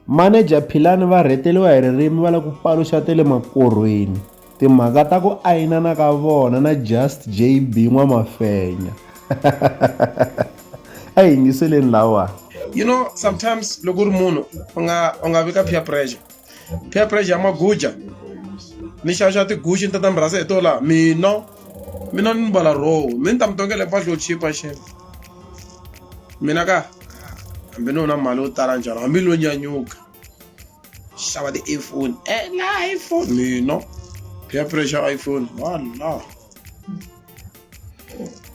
Manager Philani va rheteliwa hi ririmi va la ku paluxa te le makorhweni timhaka ta ku ayinana ka vona na Just JB N'wamafenya. A hi yingiseleni lawa. You know, sometimes loko u ri munhu u nga vi ka peer pressure ya maguja ni xaxa tiguchi ni tata mi rhasa hi to laha mina ni mbala roho mi ni ta mi tongela mpahla yo chipa xena mina ka hambi ni na mali yo tala njhani hambi lo nyanyuka xava ti-iphone na iphone mina peer pressure iphone wala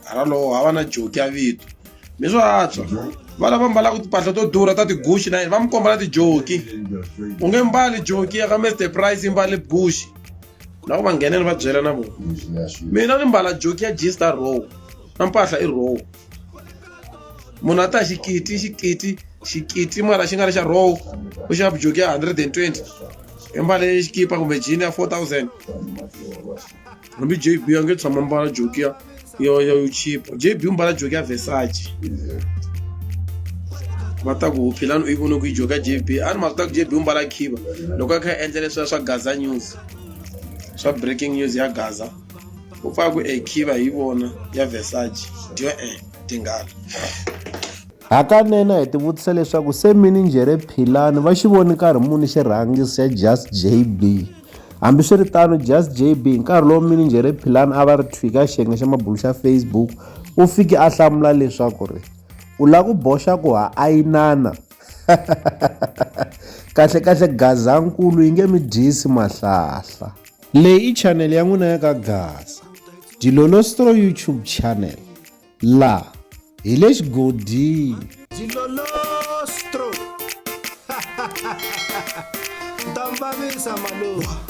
hala lowu hava na joke ya vito mi swo antswa va lava mbalaka timpahla to durha ta tiguchi na yini va mi komba na tijoki u nge mbali joki ya ka Mr Price i mbali gushi na ku va ngheneni va byela na vona mina ni mbala joki ya G-Star row na mpahla i row munhu a ta xikiti mara xi nga ri xa row u xava joki ya 120 i mbale xikipa kumbe jini ya 4000 hambi JB a nge tshama mbala joki yo chipa JB u mbala joki ya Versace va ta ku Philani u yi vone ku yi joki ya JB a ni mali ta ku JB u mbala khiva loko a kha a endla leswiya swa Gaza News swa breaking news ya Gaza u faka ku khiva hi vona ya Versace diyo tinghala Hakanene hi ti vutisa leswaku se minijere Philani va xi voni nkarhi muni xirhangisi xa Just JB. Hambiswiritano Just JB nkarhi lowu minijere Philani a va ri thwika xiyenge xa mabulu xa Facebook u fike a hlamula leswaku ri u lava ku boxa ku ha ayinana kahle Gazankulu yi nge mi dyisi mahlahla. Leyi i channel ya n'wina ya ka Gaza Dilolostro YouTube channel la hi le xigodini. Dilolostro. Tambavisa maluva.